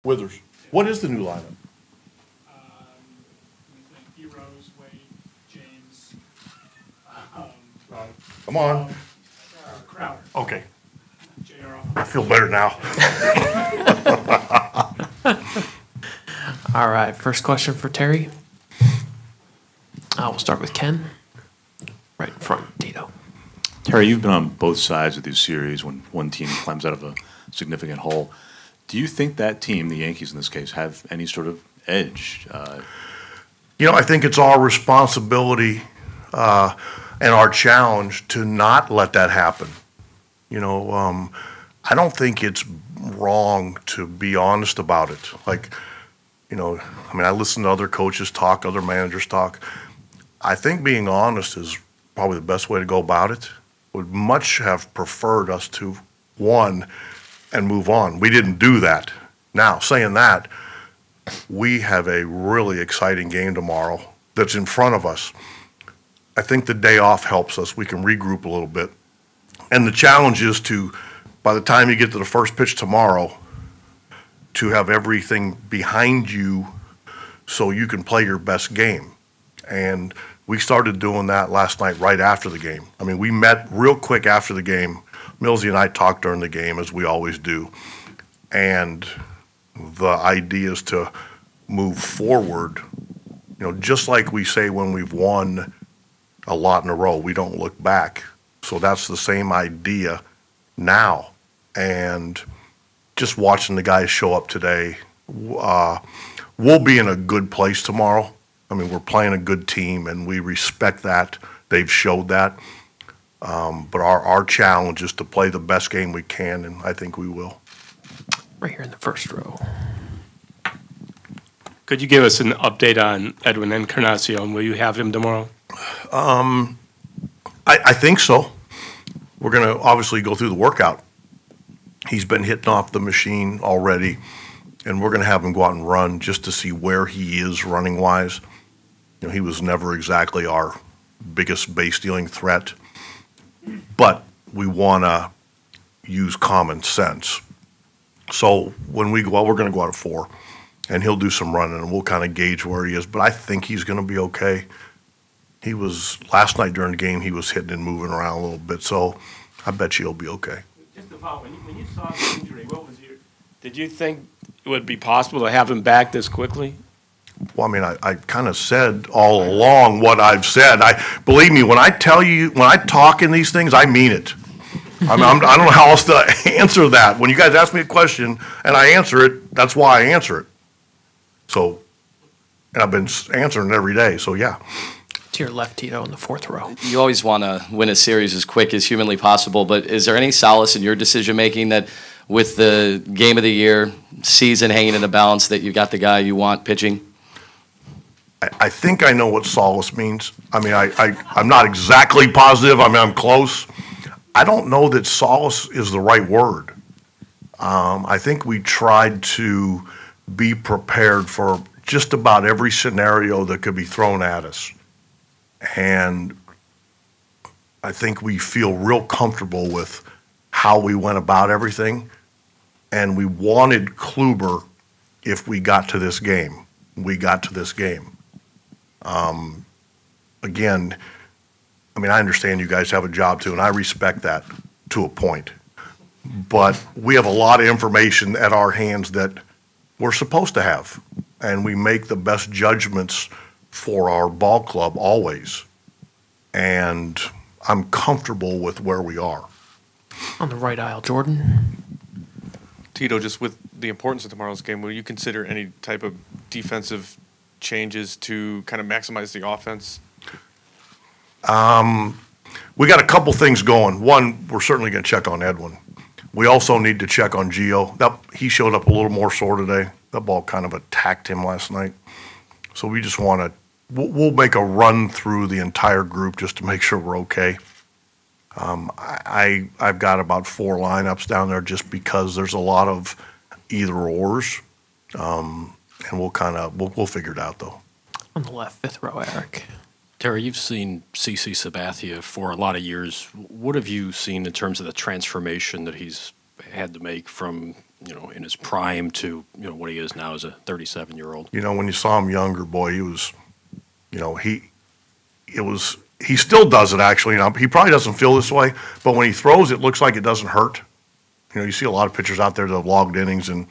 Withers. What is the new lineup? Heroes, Wade, James, Come on. Crowder. Okay. JR. I feel better now. All right, first question for Terry. We'll start with Ken. Right in front, Tito. Terry, you've been on both sides of this series when one team climbs out of a significant hole. Do you think that team, the Yankees in this case, have any sort of edge? I think it's our responsibility and our challenge to not let that happen. I don't think it's wrong to be honest about it. I listen to other coaches talk, other managers talk. I think being honest is probably the best way to go about it. Would much have preferred us to won and move on. We didn't do that. Now, saying that, we have a really exciting game tomorrow that's in front of us. I think the day off helps us. We can regroup a little bit. And the challenge is to, by the time you get to the first pitch tomorrow, to have everything behind you so you can play your best game. And we started doing that last night right after the game. We met real quick after the game. Millsy and I talked during the game, as we always do. And the idea is to move forward, just like we say when we've won a lot in a row, we don't look back. So that's the same idea now. And just watching the guys show up today, we'll be in a good place tomorrow. We're playing a good team, and we respect that. They've showed that. But our challenge is to play the best game we can, and I think we will. Right here in the first row. Could you give us an update on Edwin Encarnacion? Will you have him tomorrow? I think so. We're going to obviously go through the workout. He's been hitting off the machine already, and we're going to have him go out and run just to see where he is running-wise. He was never exactly our biggest base-stealing threat, but we want to use common sense. So when we go out, we're going to go out at 4, and he'll do some running, and we'll kind of gauge where he is. But I think he's going to be okay. He was, last night during the game, he was hitting and moving around a little bit, so I bet you he'll be okay. Just to follow, when you saw the injury, did you think it would be possible to have him back this quickly? Well, I kind of said all along what I've said. Believe me, when I tell you, when I talk in these things, I mean it. I don't know how else to answer that. When you guys ask me a question and I answer it, that's why I answer it. So, and I've been answering it every day, so yeah. To your left, Tito, in the fourth row. You always want to win a series as quick as humanly possible, but is there any solace in your decision-making that with the game of the year, season hanging in the balance, that you got the guy you want pitching? I think I know what solace means. I'm not exactly positive. I'm close. I don't know that solace is the right word. I think we tried to be prepared for just about every scenario that could be thrown at us. And I think we feel real comfortable with how we went about everything. And we wanted Kluber if we got to this game. We got to this game. Again, I understand you guys have a job too, and I respect that to a point. But we have a lot of information at our hands that we're supposed to have, and we make the best judgments for our ball club always. And I'm comfortable with where we are. On the right aisle, Jordan. Tito, just with the importance of tomorrow's game, will you consider any type of defensive changes to kind of maximize the offense? We got a couple things going. One, we're certainly going to check on Edwin. We also need to check on Gio. He showed up a little more sore today. That ball kind of attacked him last night. So we just want to, we'll make a run through the entire group just to make sure we're okay. I've got about 4 lineups down there just because there's a lot of either ors. And we'll figure it out, though. On the left, fifth row, Eric. Terry, you've seen CC Sabathia for a lot of years. What have you seen in terms of the transformation that he's had to make from in his prime to, what he is now as a 37-year-old? When you saw him younger, boy, he was, he still does it actually. He probably doesn't feel this way, but when he throws, it looks like it doesn't hurt. You see a lot of pitchers out there that have logged innings and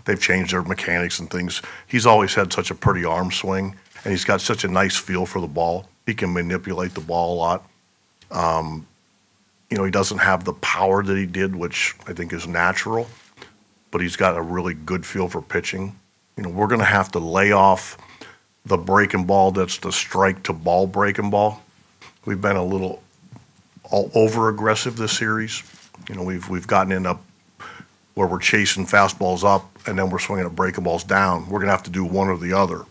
they've changed their mechanics and things. He's always had such a pretty arm swing, and he's got such a nice feel for the ball. He can manipulate the ball a lot. He doesn't have the power that he did, which I think is natural, but he's got a really good feel for pitching. We're going to have to lay off the breaking ball that's the strike to ball breaking ball. We've been a little over aggressive this series. We've gotten in up where we're chasing fastballs up and then we're swinging at breaking balls down. We're going to have to do one or the other.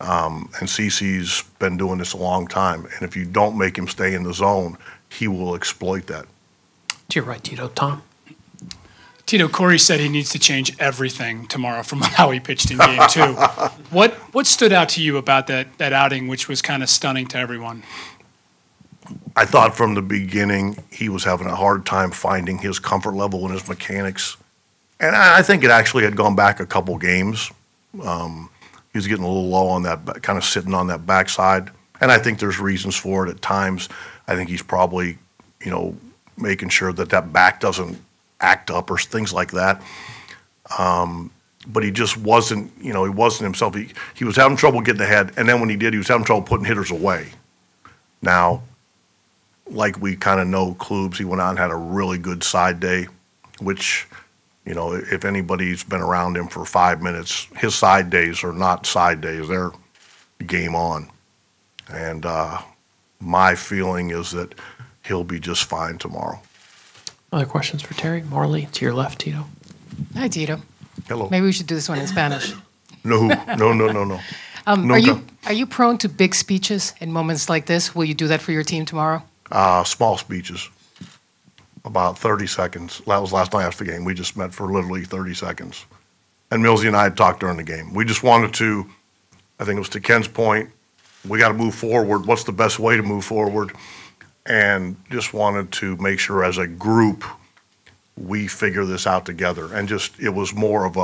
And CC's been doing this a long time. And if you don't make him stay in the zone, he will exploit that. To your right, Tito. Tom? Tito, Corey said he needs to change everything tomorrow from how he pitched in game 2. What stood out to you about that outing, which was kind of stunning to everyone? I thought from the beginning he was having a hard time finding his comfort level in his mechanics. And I think it actually had gone back a couple games. He was getting a little low on that, kind of sitting on that backside. And I think there's reasons for it at times. I think he's probably, making sure that back doesn't act up or things like that. But he just wasn't, he wasn't himself. He was having trouble getting ahead. And then when he did, he was having trouble putting hitters away. Now, like we kind of know Klubs, he went out and had a really good side day, which, if anybody's been around him for 5 minutes, his side days are not side days. They're game on. And my feeling is that he'll be just fine tomorrow. Other questions for Terry? Marley, to your left, Tito. Hi, Tito. Hello. Maybe we should do this one in Spanish. No. Are you prone to big speeches in moments like this? Will you do that for your team tomorrow? Small speeches, about 30 seconds. That was last night after the game. We just met for literally 30 seconds. And Millsy and I had talked during the game. We just wanted to, I think it was to Ken's point, we got to move forward. What's the best way to move forward? And just wanted to make sure as a group we figure this out together. And it was more of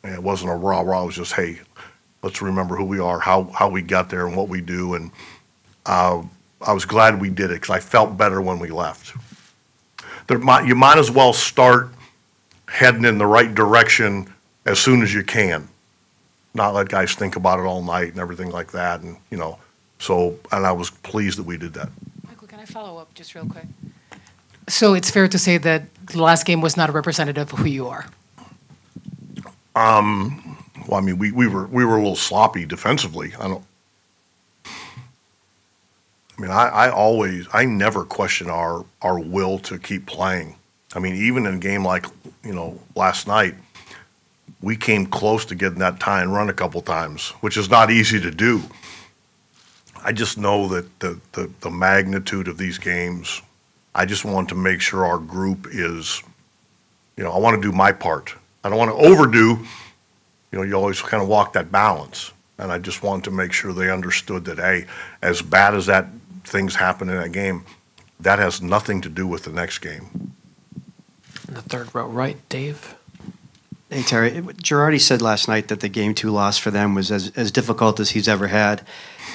it wasn't a rah-rah. It was just, hey, let's remember who we are, how we got there and what we do. And I was glad we did it because I felt better when we left. You might as well start heading in the right direction as soon as you can. Not let guys think about it all night and everything like that. And, and I was pleased that we did that. Michael, can I follow up just real quick? So it's fair to say that the last game was not a representative of who you are? Well, I mean, we were a little sloppy defensively. I never question our will to keep playing. I mean, even in a game like, last night, we came close to getting that tie and run a couple times, which is not easy to do. I just know that the magnitude of these games, I just want to make sure our group is, I want to do my part. I don't want to overdo. You always kind of walk that balance. And I just wanted to make sure they understood that, hey, as bad as that things happen in that game, that has nothing to do with the next game. In the third row right, Dave. Hey, Terry. Girardi said last night that the Game 2 loss for them was as difficult as he's ever had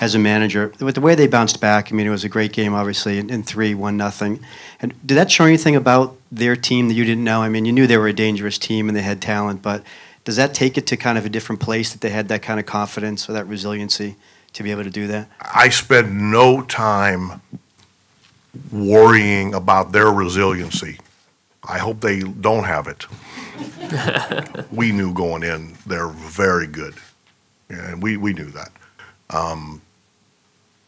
as a manager. With the way they bounced back, it was a great game, obviously, in 3, 1-0. And did that show anything about their team that you didn't know? I mean, you knew they were a dangerous team and they had talent, but does that take it to kind of a different place that they had that kind of confidence or that resiliency to be able to do that? I spent no time worrying about their resiliency. I hope they don't have it. We knew going in they're very good, and we knew that.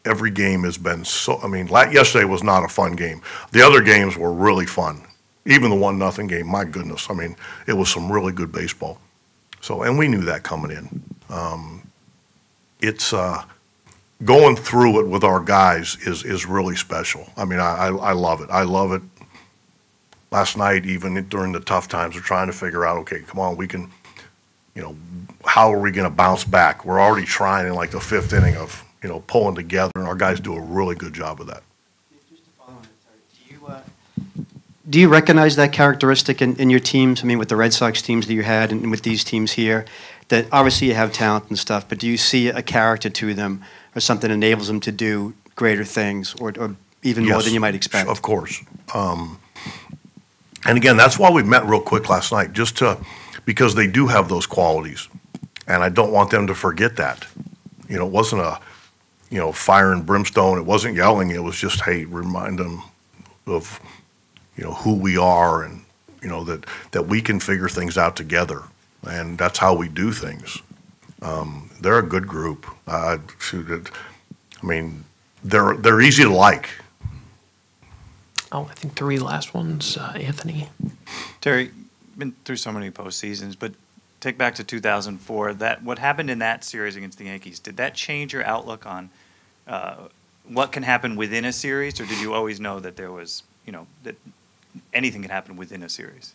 Every game has been yesterday was not a fun game. The other games were really fun. Even the 1-0 game, my goodness. It was some really good baseball. And we knew that coming in. It's going through it with our guys is really special. I love it. I love it. Last night, even during the tough times, we're trying to figure out, okay, come on, we can, how are we going to bounce back? We're already trying in like the 5th inning of, pulling together, and our guys do a really good job of that. Just to follow on it, do you recognize that characteristic in your teams? I mean, with the Red Sox teams that you had and with these teams here, that obviously you have talent and stuff, but do you see a character to them or something that enables them to do greater things or even more than you might expect? Of course. And again, that's why we met real quick last night, because they do have those qualities. And I don't want them to forget that. You know, it wasn't fire and brimstone. It wasn't yelling. It was just, hey, remind them of, who we are and, that we can figure things out together. And that's how we do things. They're a good group. They're easy to like. Oh, I think 3 last ones, Anthony. Terry, been through so many postseasons, but take back to 2004. What happened in that series against the Yankees, did that change your outlook on what can happen within a series, or did you always know that there was, that anything can happen within a series?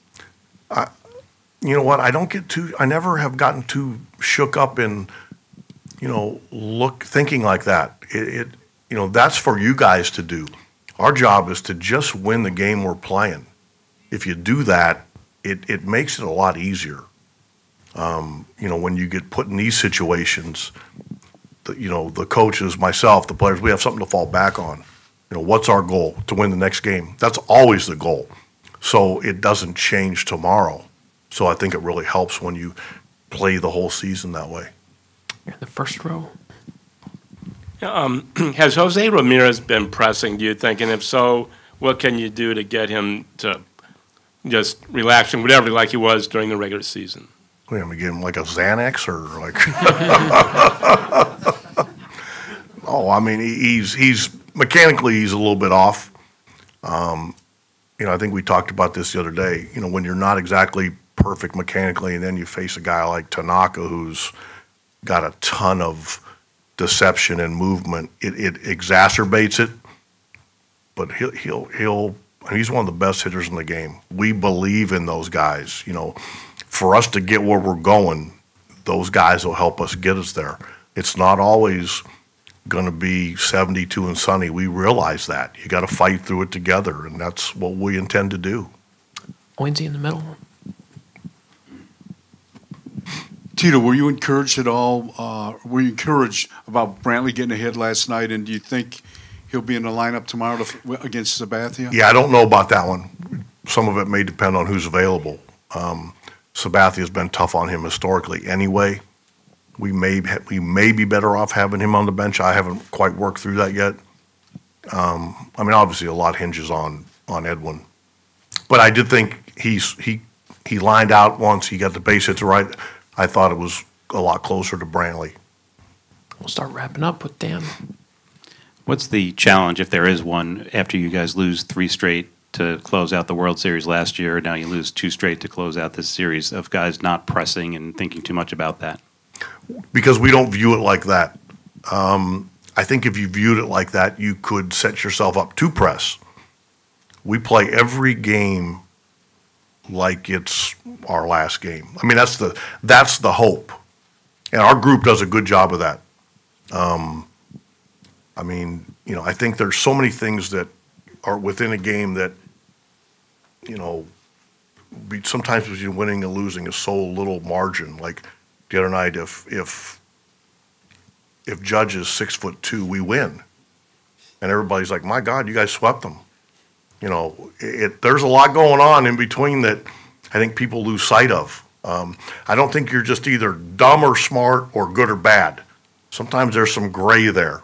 You know what? I never have gotten too shook up in, thinking like that. That's for you guys to do. Our job is to just win the game we're playing. If you do that, it makes it a lot easier. When you get put in these situations, the coaches, myself, the players, we have something to fall back on. What's our goal? To win the next game. That's always the goal. So it doesn't change tomorrow. So I think it really helps when you play the whole season that way. You're in the first row. Has Jose Ramirez been pressing, do you think? And if so, what can you do to get him to just relax and whatever like he was during the regular season? Wait, I'm going to give him like a Xanax or like... Oh, I mean, he's mechanically, he's a little bit off. I think we talked about this the other day. When you're not exactly perfect mechanically and then you face a guy like Tanaka who's got a ton of deception and movement, it exacerbates it. But he's one of the best hitters in the game. We believe in those guys. For us to get where we're going, those guys will help us get us there. It's not always going to be 72 and sunny. We realize that. You got to fight through it together, and that's what we intend to do. Oinsy in the middle. Tito, were you encouraged at all? Were you encouraged about Brantley getting ahead last night, and do you think he'll be in the lineup tomorrow against Sabathia? Yeah, I don't know about that one. Some of it may depend on who's available. Sabathia's been tough on him historically anyway. We may be better off having him on the bench. I haven't quite worked through that yet. Obviously a lot hinges on Edwin. But I did think he lined out once. He got the base hits right. I thought it was a lot closer to Brantley. We'll start wrapping up with Dan. What's the challenge, if there is one, after you guys lose 3 straight to close out the World Series last year, now you lose 2 straight to close out this series, of guys not pressing and thinking too much about that? Because we don't view it like that. I think if you viewed it like that, you could set yourself up to press. We play every game like it's our last game. That's the hope. And our group does a good job of that. I think there's so many things that are within a game that, sometimes between winning and losing is so little margin. Like the other night, if Judge is 6'2", we win. And everybody's like, my God, you guys swept them. There's a lot going on in between that I think people lose sight of. I don't think you're just either dumb or smart or good or bad. Sometimes there's some gray there.